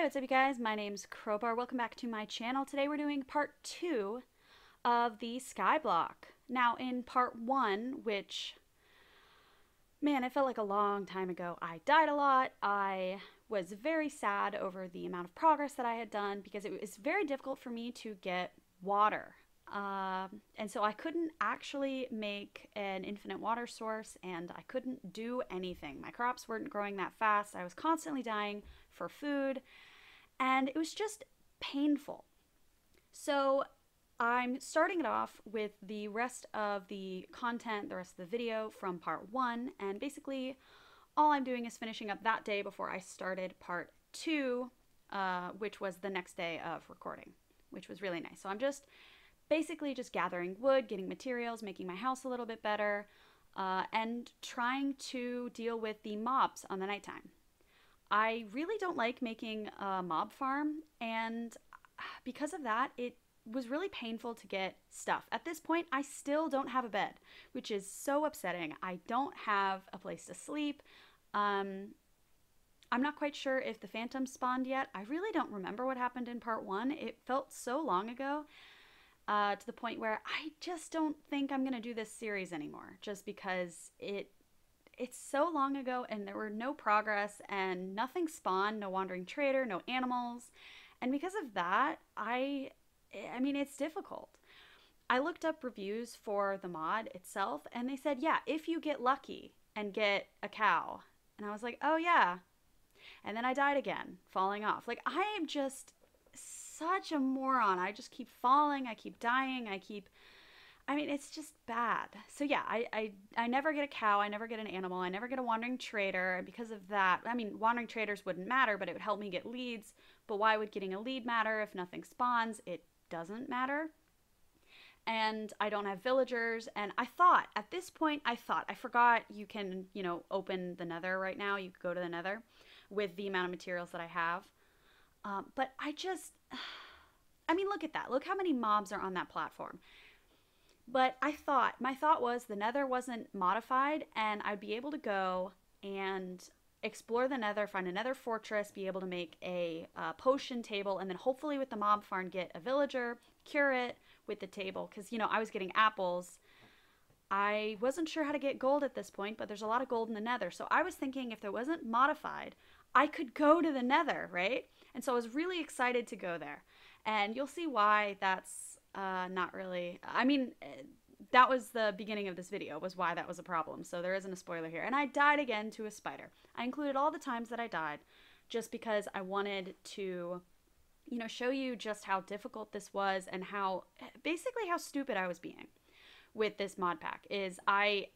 What's up, you guys? My name's Crowbar. Welcome back to my channel. Today we're doing part 2 of the Skyblock. Now, in part 1, which, man, it felt like a long time ago, I died a lot. I was very sad over the amount of progress that I had done because it was very difficult for me to get water. And so I couldn't actually make an infinite water source, and I couldn't do anything. My crops weren't growing that fast. I was constantly dying for food, and it was just painful. So I'm starting it off with the rest of the content, the rest of the video from part 1, and basically all I'm doing is finishing up that day before I started part 2, which was the next day of recording, which was really nice. So I'm just basically just gathering wood, getting materials, making my house a little bit better, and trying to deal with the mobs on the nighttime. I really don't like making a mob farm, and because of that, it was really painful to get stuff. At this point, I still don't have a bed, which is so upsetting. I don't have a place to sleep. I'm not quite sure if the phantoms spawned yet. I really don't remember what happened in part 1. It felt so long ago. To the point where I just don't think I'm going to do this series anymore, just because it's so long ago and there were no progress and nothing spawned, no wandering trader, no animals. And because of that, I mean, it's difficult. I looked up reviews for the mod itself, and they said, yeah, if you get lucky and get a cow. And I was like, oh yeah. And then I died again, falling off. Like, I am just such a moron. I just keep falling, I keep dying, I mean, it's just bad. So yeah, I never get a cow, I never get an animal, I never get a wandering trader, and because of that, I mean, wandering traders wouldn't matter, but it would help me get leads. But why would getting a lead matter if nothing spawns? It doesn't matter. And I don't have villagers, and I thought, at this point, I forgot you can, open the Nether right now. You could go to the Nether with the amount of materials that I have. But I mean, look at that. Look how many mobs are on that platform. But my thought was the Nether wasn't modified, and I'd be able to go and explore the Nether, find another fortress, be able to make a potion table, and then hopefully with the mob farm get a villager, cure it with the table. Because, I was getting apples. I wasn't sure how to get gold at this point, but there's a lot of gold in the Nether. So I was thinking if it wasn't modified, I could go to the Nether, right? And so I was really excited to go there. And you'll see why that's not really... I mean, that was the beginning of this video, was why that was a problem. So there isn't a spoiler here. And I died again to a spider. I included all the times that I died just because I wanted to, show you just how difficult this was and basically how stupid I was being with this mod pack. I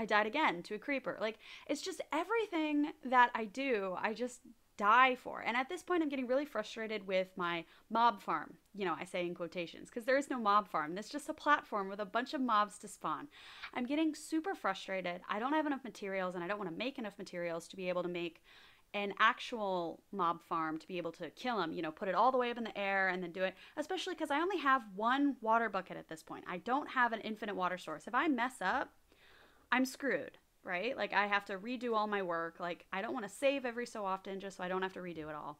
died again to a creeper. Like, it's just everything that I do, I just die for. And at this point, I'm getting really frustrated with my mob farm. I say in quotations, because there is no mob farm. It's just a platform with a bunch of mobs to spawn. I'm getting super frustrated. I don't have enough materials, and I don't want to make enough materials to be able to make an actual mob farm, to be able to kill them, put it all the way up in the air and then do it, especially because I only have one water bucket at this point. I don't have an infinite water source. If I mess up, I'm screwed, right? Like, I have to redo all my work. Like, I don't want to save every so often just so I don't have to redo it all.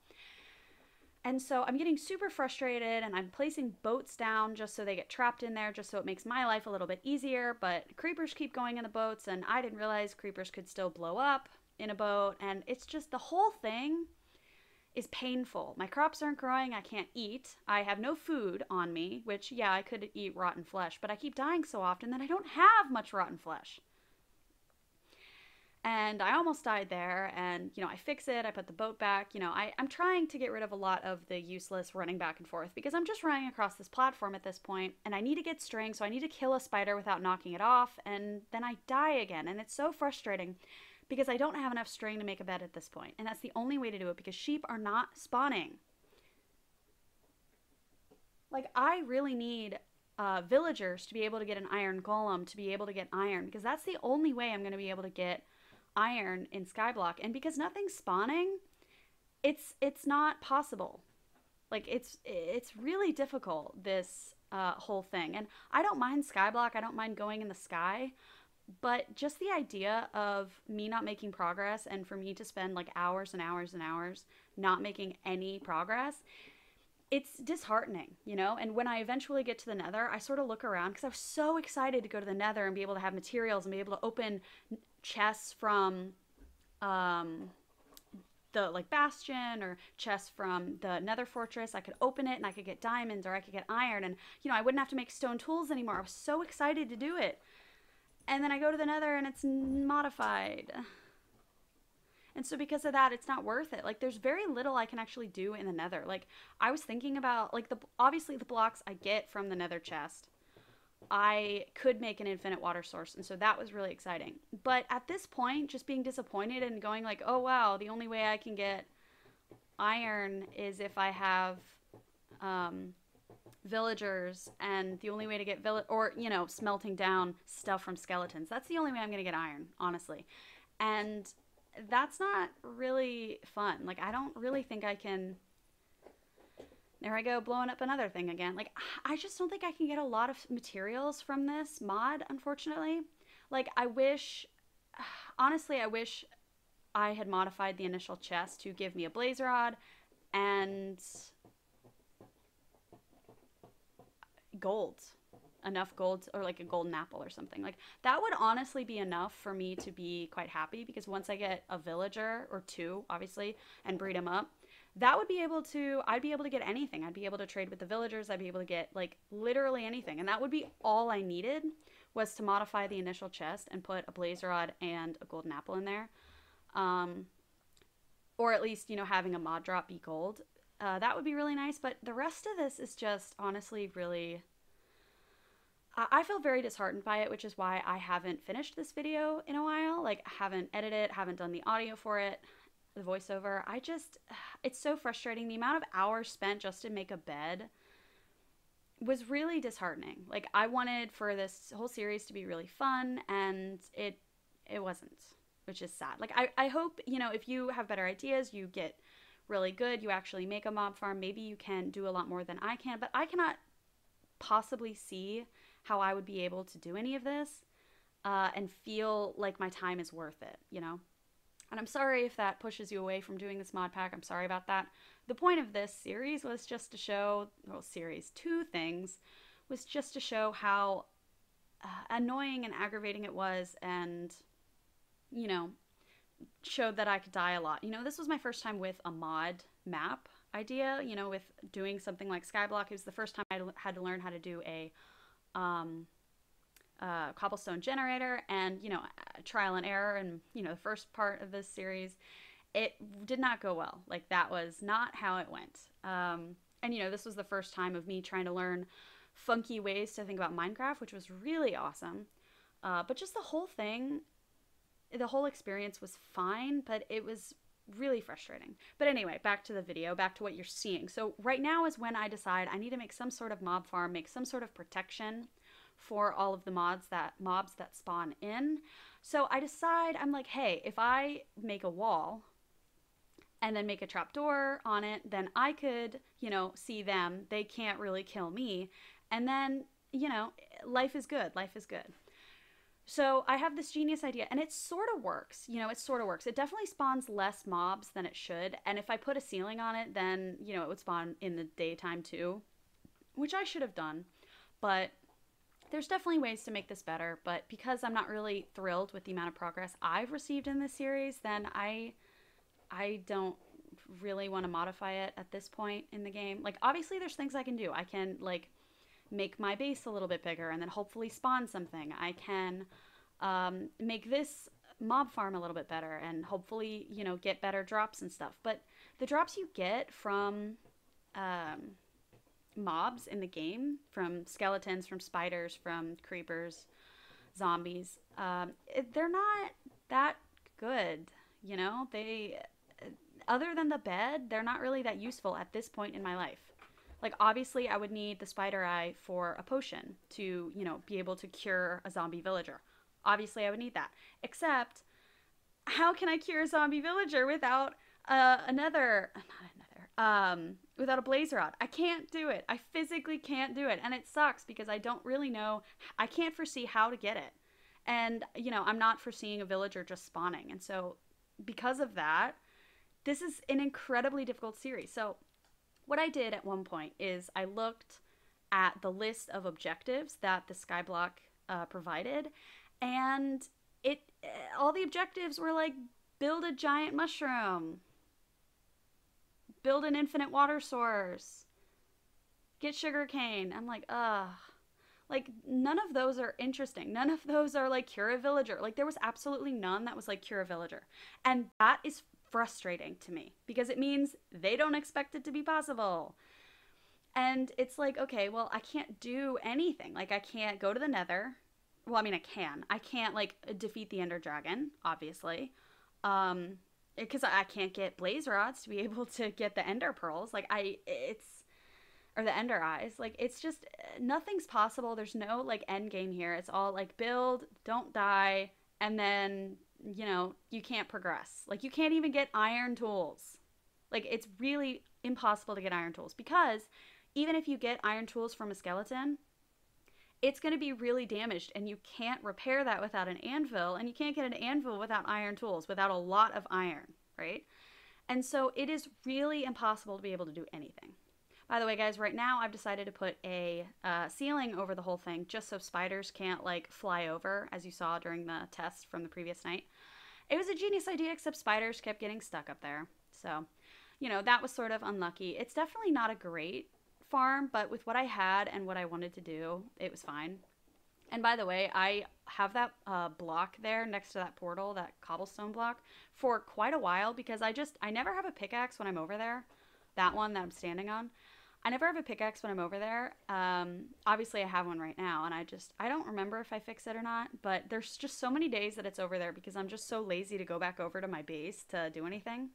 And so I'm getting super frustrated, and I'm placing boats down just so they get trapped in there, just so it makes my life a little bit easier. But creepers keep going in the boats, and I didn't realize creepers could still blow up in a boat. And it's just, the whole thing is painful. My crops aren't growing. I can't eat. I have no food on me, which, yeah, I could eat rotten flesh, but I keep dying so often that I don't have much rotten flesh. And I almost died there, and, I fix it, I put the boat back, I'm trying to get rid of a lot of the useless running back and forth, because I'm just running across this platform at this point, and I need to get string, so I need to kill a spider without knocking it off, and then I die again, and it's so frustrating, because I don't have enough string to make a bed at this point, and that's the only way to do it, because sheep are not spawning. Like, I really need villagers to be able to get an iron golem, to be able to get iron, because that's the only way I'm going to be able to get iron in Skyblock. And because nothing's spawning, it's not possible. Like, it's really difficult, this whole thing. And I don't mind Skyblock, I don't mind going in the sky, But just the idea of me not making progress and for me to spend like hours and hours and hours not making any progress, it's disheartening, you know? And when I eventually get to the Nether, I sort of look around because I was so excited to go to the Nether and be able to have materials and be able to open chests from um, the like bastion or chests from the Nether fortress. I could open it and I could get diamonds or I could get iron, and you know, I wouldn't have to make stone tools anymore. I was so excited to do it. And then I go to the Nether and it's modified. And so because of that, it's not worth it. Like there's very little I can actually do in the Nether. Like I was thinking about like the obviously the blocks I get from the Nether chest, I could make an infinite water source, and so that was really exciting. But at this point, just being disappointed and going like, "Oh wow, the only way I can get iron is if I have um, villagers, and the only way to get or you know, smelting down stuff from skeletons. That's the only way I'm gonna get iron, honestly." And that's not really fun. Like I don't really think I can. There I go, blowing up another thing again. Like, I just don't think I can get a lot of materials from this mod, unfortunately. Like, I wish, honestly, I wish I had modified the initial chest to give me a blaze rod and gold. Enough gold, or like a golden apple or something. Like, that would honestly be enough for me to be quite happy, because once I get a villager, or two, obviously, and breed them up, that would be able to, I'd be able to get anything. I'd be able to trade with the villagers. I'd be able to get like literally anything. And that would be all I needed, was to modify the initial chest and put a blaze rod and a golden apple in there. Um, or at least, you know, having a mod drop be gold. That would be really nice. But the rest of this is just honestly really, I feel very disheartened by it, which is why I haven't finished this video in a while. Like, I haven't edited it, haven't done the audio for it, the voiceover. It's so frustrating. The amount of hours spent just to make a bed was really disheartening. Like, I wanted for this whole series to be really fun, and it wasn't, which is sad. Like, I hope, you know, if you have better ideas, you get really good, you actually make a mob farm, maybe you can do a lot more than I can, but I cannot possibly see how I would be able to do any of this and feel like my time is worth it, you know? And I'm sorry if that pushes you away from doing this mod pack. I'm sorry about that. The point of this series was just to show, well, series, two things, was just to show how annoying and aggravating it was, and, you know, showed that I could die a lot. You know, this was my first time with a mod map idea, you know, with doing something like Skyblock. It was the first time I had to learn how to do a cobblestone generator, and you know, trial and error. And you know, the first part of this series, it did not go well. Like, that was not how it went. And you know, this was the first time of me trying to learn funky ways to think about Minecraft, which was really awesome. But just the whole thing, the whole experience was fine, but it was really frustrating. But anyway, back to the video, back to what you're seeing. So right now is when I decide I need to make some sort of mob farm, make some sort of protection for all of the mobs that spawn in. So I decide, I'm like, hey, if I make a wall and then make a trapdoor on it, then I could, you know, see them. They can't really kill me. And then, you know, life is good. Life is good. So I have this genius idea, and it sort of works. You know, it sort of works. It definitely spawns less mobs than it should. And if I put a ceiling on it, then, you know, it would spawn in the daytime too, which I should have done. But there's definitely ways to make this better. But because I'm not really thrilled with the amount of progress I've received in this series, then I don't really want to modify it at this point in the game. Like, obviously there's things I can do. I can, like, make my base a little bit bigger and then hopefully spawn something. I can make this mob farm a little bit better and hopefully, you know, get better drops and stuff. But the drops you get from mobs in the game, from skeletons, from spiders, from creepers, zombies, they're not that good, you know? They, other than the bed, they're not really that useful at this point in my life. Like, obviously, I would need the spider eye for a potion to, you know, be able to cure a zombie villager. Obviously, I would need that. Except, how can I cure a zombie villager without without a blaze rod? I can't do it. I physically can't do it. And it sucks because I don't really know, I can't foresee how to get it. And, you know, I'm not foreseeing a villager just spawning. And so, because of that, this is an incredibly difficult series. So, what I did at one point is I looked at the list of objectives that the Skyblock provided, and it all the objectives were like build a giant mushroom, build an infinite water source, get sugarcane. I'm like, ugh. Like, none of those are interesting. None of those are like cure a villager. Like, there was absolutely none that was like cure a villager. And that is frustrating to me because it means they don't expect it to be possible. And it's like, okay, well, I can't do anything. Like, I can't go to the Nether. Well, I mean, I can. I can't, like, defeat the Ender Dragon, obviously. Because I can't get blaze rods to be able to get the Ender Pearls. Like, or the Ender Eyes. Like, it's just, nothing's possible. There's no, like, end game here. It's all, like, build, don't die, and then, you know, you can't progress. Like, you can't even get iron tools. Like, it's really impossible to get iron tools because even if you get iron tools from a skeleton, it's going to be really damaged and you can't repair that without an anvil, and you can't get an anvil without iron tools, without a lot of iron, right? And so it is really impossible to be able to do anything. By the way, guys, right now I've decided to put a ceiling over the whole thing just so spiders can't, like, fly over, as you saw during the test from the previous night. It was a genius idea, except spiders kept getting stuck up there. So, you know, that was sort of unlucky. It's definitely not a great farm, but with what I had and what I wanted to do, it was fine. And by the way, I have that block there next to that portal, that cobblestone block, for quite a while because I never have a pickaxe when I'm over there. That one that I'm standing on. I never have a pickaxe when I'm over there. Obviously, I have one right now, and I don't remember if I fix it or not, but there's just so many days that it's over there because I'm just so lazy to go back over to my base to do anything.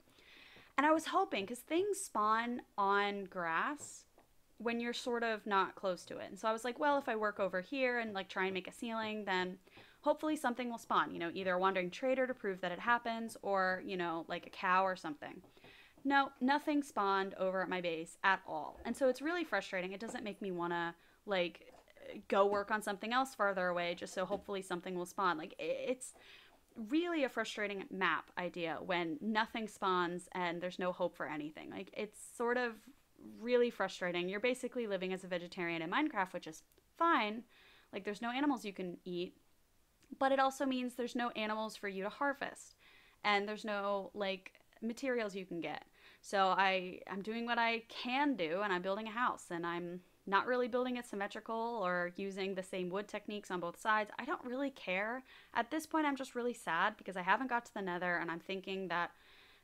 And I was hoping, because things spawn on grass when you're sort of not close to it. And so I was like, well, if I work over here and, like, try and make a ceiling, then hopefully something will spawn, you know, either a wandering trader to prove that it happens or, you know, like a cow or something. No, nothing spawned over at my base at all. And so it's really frustrating. It doesn't make me want to, like, go work on something else farther away just so hopefully something will spawn. Like, it's really a frustrating map idea when nothing spawns and there's no hope for anything. Like, it's sort of really frustrating. You're basically living as a vegetarian in Minecraft, which is fine. Like, there's no animals you can eat, but it also means there's no animals for you to harvest. And there's no, like, materials you can get. So I'm doing what I can do, and I'm building a house, and I'm not really building it symmetrical or using the same wood techniques on both sides. I don't really care. At this point, I'm just really sad because I haven't got to the Nether, and I'm thinking that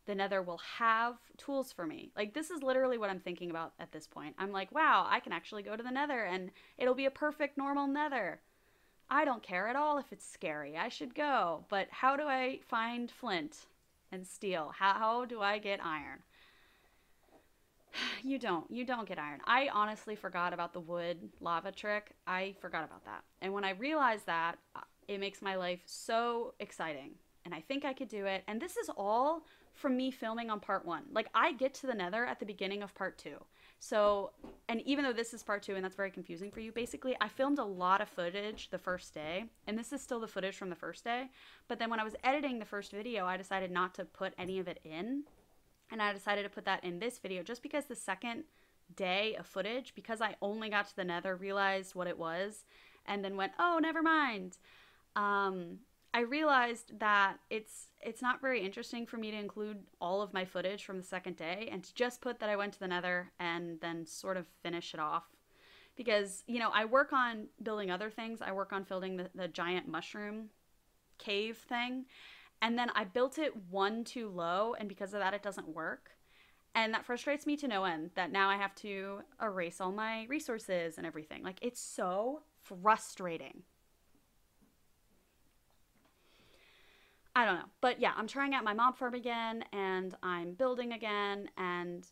the Nether will have tools for me. Like, this is literally what I'm thinking about at this point. I'm like, wow, I can actually go to the Nether, and it'll be a perfect normal Nether. I don't care at all if it's scary. I should go. But how do I find flint and steel? How do I get iron? You don't get iron. I honestly forgot about the wood lava trick. I forgot about that. And when I realized that, it makes my life so exciting. And I think I could do it. And this is all from me filming on part 1. Like, I get to the Nether at the beginning of part 2. So, and even though this is part 2 and that's very confusing for you, basically, I filmed a lot of footage the first day. And this is still the footage from the first day. But then when I was editing the first video, I decided not to put any of it in. And I decided to put that in this video just because the second day of footage, because I only got to the Nether, realized what it was, and then went, oh, never mind. I realized that it's not very interesting for me to include all of my footage from the second day and to just put that I went to the Nether and then sort of finish it off. Because, you know, I work on building other things. I work on building the giant mushroom cave thing. And then I built it one too low, and because of that, it doesn't work. And that frustrates me to no end, that now I have to erase all my resources and everything. Like, it's so frustrating. I don't know. But yeah, I'm trying out my mob farm again, and I'm building again, and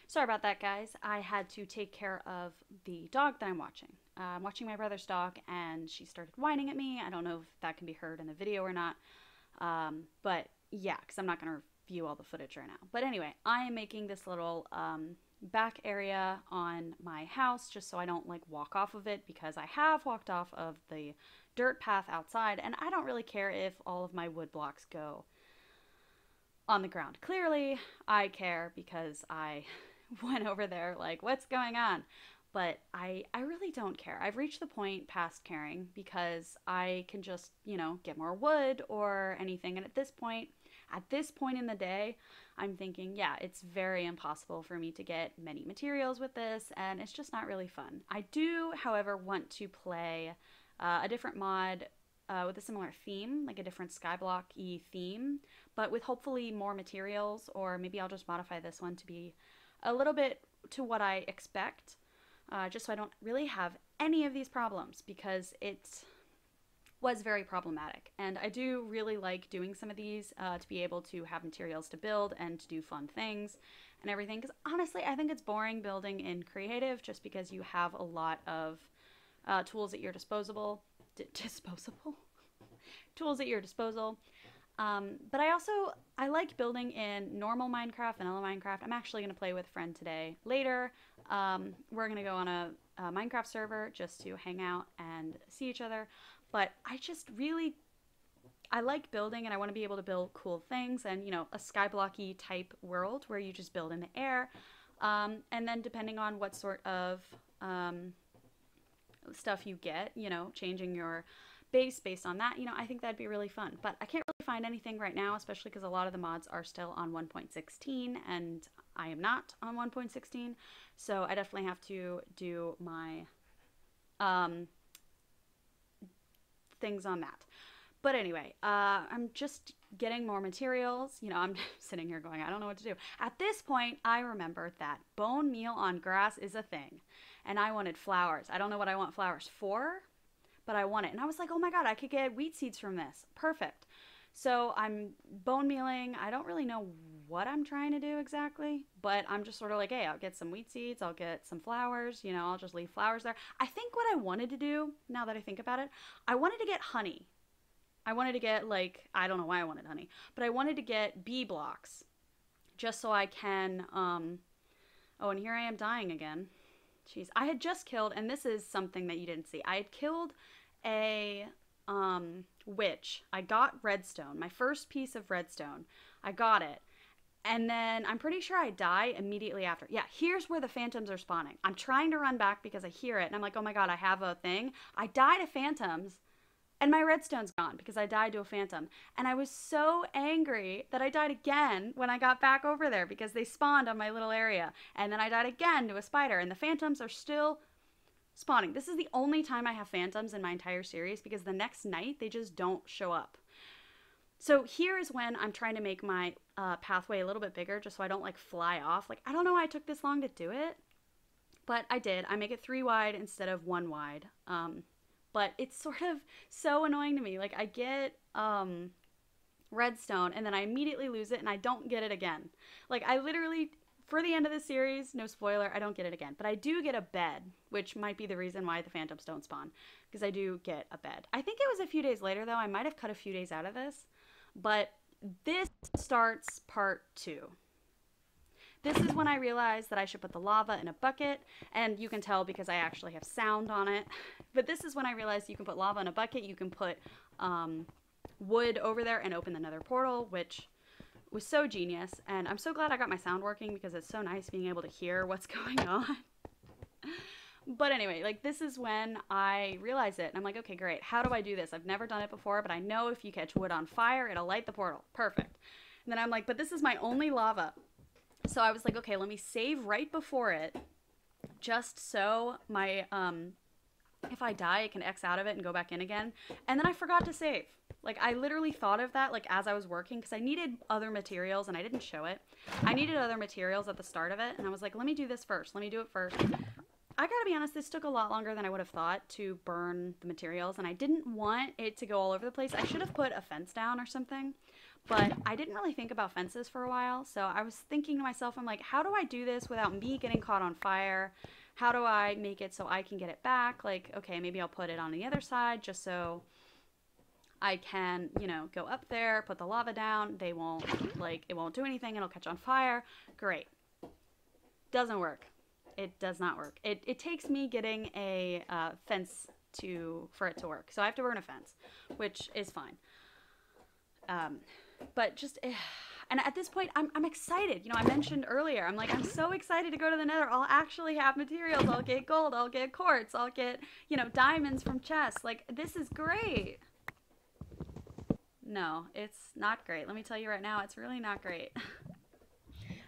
sorry about that, guys. I had to take care of the dog that I'm watching. I'm watching my brother's dog, and she started whining at me. I don't know if that can be heard in the video or not. But yeah, because I'm not going to review all the footage right now. But anyway, I am making this little back area on my house just so I don't like walk off of it, because I have walked off of the dirt path outside and I don't really care if all of my wood blocks go on the ground. Clearly, I care because I went over there like, what's going on? But I really don't care. I've reached the point past caring because I can just, get more wood or anything. And at this point in the day, I'm thinking, yeah, it's very impossible for me to get many materials with this, and it's just not really fun. I do, however, want to play a different mod with a similar theme, like a different Skyblock-y theme, but with hopefully more materials, or maybe I'll just modify this one to be a little bit to what I expect, just so I don't really have any of these problems, because it was very problematic. And I do really like doing some of these to be able to have materials to build and to do fun things and everything, because honestly, I think it's boring building in creative just because you have a lot of tools at your disposable. Tools at your disposal. But I like building in normal Minecraft, vanilla Minecraft. I'm actually going to play with a friend today. Later, we're going to go on a Minecraft server just to hang out and see each other. But I like building, and I want to be able to build cool things and, a Skyblocky type world where you just build in the air. And then depending on what sort of stuff you get, changing your base based on that, I think that'd be really fun. But I can't really find anything right now, especially because a lot of the mods are still on 1.16 and I am not on 1.16. So I definitely have to do my things on that. But anyway, I'm just getting more materials. I'm sitting here going, I don't know what to do. At this point, I remembered that bone meal on grass is a thing. And I wanted flowers. I don't know what I want flowers for, but I want it. And I was like, oh my God, I could get wheat seeds from this. Perfect. So I'm bone mealing. I don't really know what I'm trying to do exactly, but I'm just sort of like, hey, I'll get some wheat seeds. I'll get some flowers. I'll just leave flowers there. I think what I wanted to do, now that I think about it, I wanted to get honey. I wanted to get, I don't know why I wanted honey, but I wanted to get bee blocks just so I can, oh, and here I am dying again. Jeez, I had just killed, and this is something that you didn't see. I had killed a witch. I got redstone, my first piece of redstone. I got it. And then I'm pretty sure I die immediately after. Yeah, here's where the phantoms are spawning. I'm trying to run back because I hear it, and I'm like, oh my God, I have a thing. I die to phantoms, and my redstone's gone because I died to a phantom. And I was so angry that I died again when I got back over there because they spawned on my little area. And then I died again to a spider, and the phantoms are still spawning. This is the only time I have phantoms in my entire series because the next night they just don't show up. So here is when I'm trying to make my pathway a little bit bigger just so I don't fly off. I don't know why I took this long to do it, but I did. I make it 3 wide instead of 1 wide. But it's sort of so annoying to me. I get redstone and then I immediately lose it and I don't get it again. I literally, for the end of the series, no spoiler, I don't get it again. But I do get a bed, which might be the reason why the phantoms don't spawn, because I do get a bed. I think it was a few days later, though. I might have cut a few days out of this. But this starts part 2. This is when I realized that I should put the lava in a bucket, and you can tell because I actually have sound on it. But this is when I realized you can put lava in a bucket, you can put wood over there and open the Nether portal, which was so genius. And I'm so glad I got my sound working because it's so nice being able to hear what's going on. But anyway, this is when I realized it, and I'm like, okay, great. How do I do this? I've never done it before, but I know if you catch wood on fire, it'll light the portal. Perfect. And then I'm like, but this is my only lava. So I was like, okay, let me save right before it, just so my, if I die, I can X out of it and go back in again. And then I forgot to save. I literally thought of that, as I was working, because I needed other materials, and I didn't show it. I needed other materials at the start of it, and I was like, let me do this first. Let me do it first. I gotta be honest, this took a lot longer than I would have thought to burn the materials, and I didn't want it to go all over the place. I should have put a fence down or something, but I didn't really think about fences for a while, so I was thinking to myself, I'm like, how do I do this without me getting caught on fire? How do I make it so I can get it back? Okay, maybe I'll put it on the other side just so I can, go up there, put the lava down. They won't, it won't do anything. It'll catch on fire. Great. Doesn't work. It does not work. It takes me getting a fence for it to work. So I have to burn a fence, which is fine. But just, and at this point, I'm excited. You know, I mentioned earlier, I'm like, I'm so excited to go to the Nether. I'll actually have materials. I'll get gold. I'll get quartz. I'll get, you know, diamonds from chests. Like, this is great. No, it's not great. Let me tell you right now, it's really not great.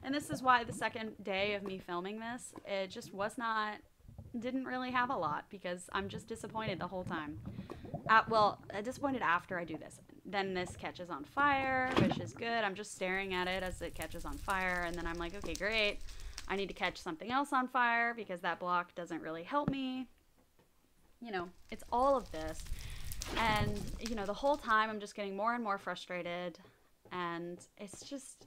And this is why the second day of me filming this, it just didn't really have a lot, because I'm just disappointed the whole time. Well, disappointed after I do this. Then this catches on fire, which is good. I'm just staring at it as it catches on fire, and then I'm like, okay, great. I need to catch something else on fire because that block doesn't really help me. You know, it's all of this. And, you know, the whole time I'm just getting more and more frustrated, and it's just...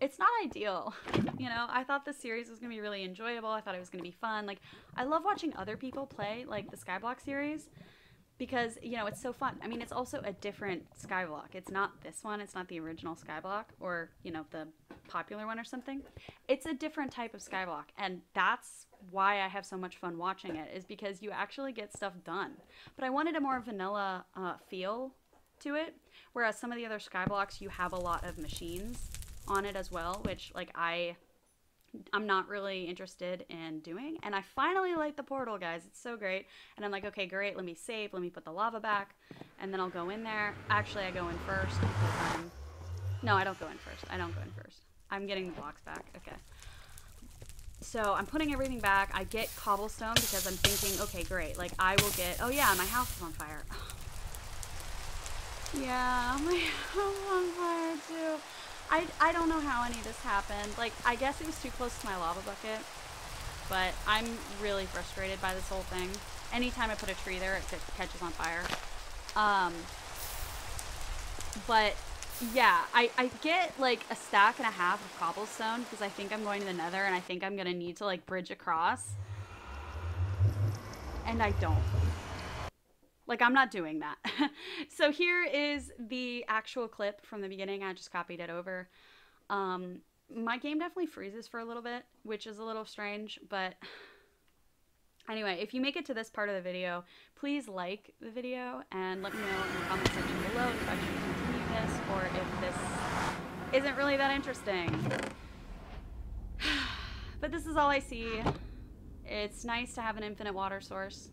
it's not ideal. You know, I thought this series was going to be really enjoyable. I thought it was going to be fun. Like, I love watching other people play, like, the Skyblock series, because, you know, it's so fun. I mean, it's also a different Skyblock. It's not this one. It's not the original Skyblock, or, you know, the popular one or something. It's a different type of Skyblock, and that's why I have so much fun watching it, is because you actually get stuff done. But I wanted a more vanilla feel to it, whereas some of the other Skyblocks, you have a lot of machines on it as well, which, like, I'm not really interested in doing. And I finally light the portal, guys. It's so great. And I'm like, okay, great, let me save, let me put the lava back, and then I'll go in there. Actually, I go in first because no, I don't go in first. I don't go in first. I'm getting the blocks back. Okay. So I'm putting everything back. I get cobblestone because I'm thinking, okay, great, like, I will get, oh yeah, my house is on fire. Yeah, my house is on fire too. I don't know how any of this happened. Like, I guess it was too close to my lava bucket, but I'm really frustrated by this whole thing. Anytime I put a tree there, it catches on fire. But yeah, I get like a stack and a half of cobblestone because I think I'm going to the Nether and I think I'm gonna need to like bridge across. And I don't. Like, I'm not doing that. So here is the actual clip from the beginning. I just copied it over. My game definitely freezes for a little bit, which is a little strange, but anyway, if you make it to this part of the video, please like the video and let me know in the comment section below if I should continue this or if this isn't really that interesting. But this is all I see. It's nice to have an infinite water source.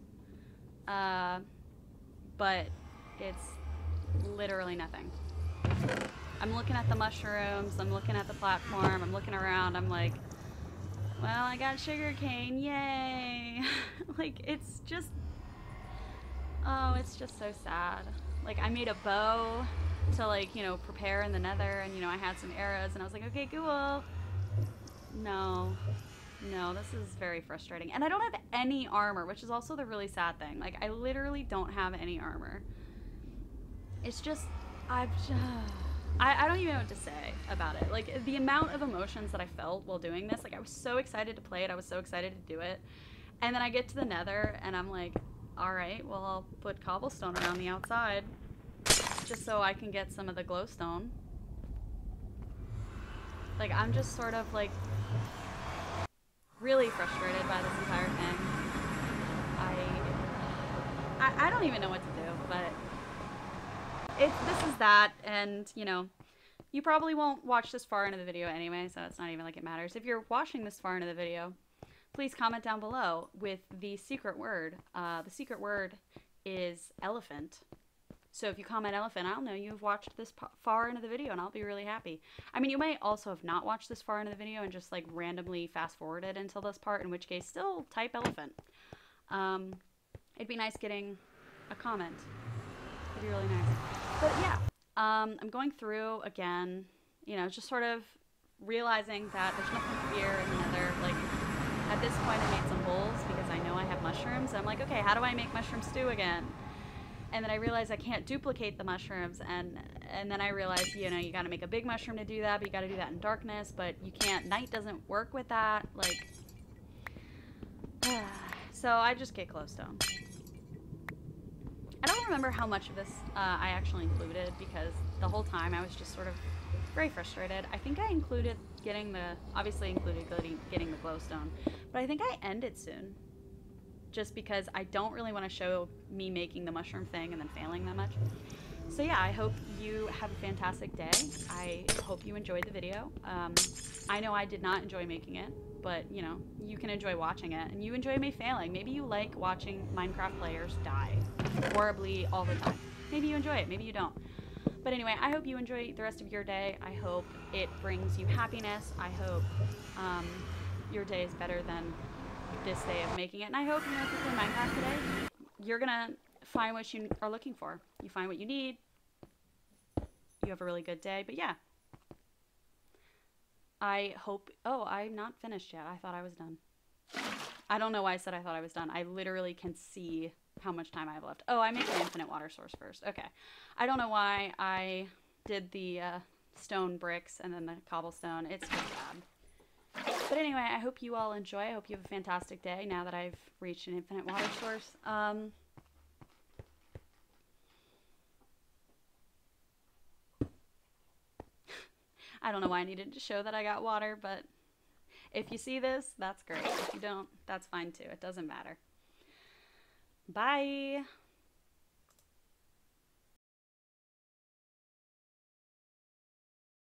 But it's literally nothing. I'm looking at the mushrooms, I'm looking at the platform, I'm looking around, I'm like, well, I got sugarcane, yay! Like, it's just, oh, it's just so sad. Like, I made a bow to, like, you know, prepare in the Nether, and, you know, I had some arrows, and I was like, okay, cool. No, this is very frustrating. And I don't have any armor, which is also the really sad thing. Like, I literally don't have any armor. It's just, I don't even know what to say about it. Like, the amount of emotions that I felt while doing this, like, I was so excited to play it. I was so excited to do it. And then I get to the Nether, and I'm like, all right, well, I'll put cobblestone around the outside just so I can get some of the glowstone. Like, I'm just sort of, like, really frustrated by this entire thing. I don't even know what to do, but this is that, and, you know, you probably won't watch this far into the video anyway, so it's not even like it matters. If you're watching this far into the video, please comment down below with the secret word. The secret word is elephant. So if you comment elephant, I'll know you've watched this far into the video, and I'll be really happy. I mean, you might also have not watched this far into the video and just, like, randomly fast-forwarded until this part, in which case, still type elephant. It'd be nice getting a comment. It'd be really nice. But, yeah, I'm going through, again, you know, just sort of realizing that there's nothing to fear in the Nether. Like, at this point, I made some bowls because I know I have mushrooms. I'm like, okay, how do I make mushroom stew again? And then I realized I can't duplicate the mushrooms, and then I realized, you know, you gotta make a big mushroom to do that, but you gotta do that in darkness, but you can't, night doesn't work with that, like, so I just get glowstone. I don't remember how much of this I actually included, because the whole time I was just sort of very frustrated. I think I included getting the, obviously included getting the glowstone. But I think I end it soon. Just because I don't really want to show me making the mushroom thing and then failing that much. So yeah, I hope you have a fantastic day. I hope you enjoyed the video. I know I did not enjoy making it, but you know, you can enjoy watching it, and you enjoy me failing. Maybe you like watching Minecraft players die horribly all the time. Maybe you enjoy it, maybe you don't. But anyway, I hope you enjoy the rest of your day. I hope it brings you happiness. I hope your day is better than this day of making it. And I hope, you know, if you play Minecraft today, you're gonna find what you are looking for. You find what you need. You have a really good day. But yeah, I hope, oh, I'm not finished yet. I thought I was done. I don't know why I said I thought I was done. I literally can see how much time I have left. Oh, I make an infinite water source first. Okay. I don't know why I did the stone bricks and then the cobblestone. It's just bad. But anyway, I hope you all enjoy. I hope you have a fantastic day now that I've reached an infinite water source. I don't know why I needed to show that I got water, but if you see this, that's great. If you don't, that's fine too. It doesn't matter. Bye.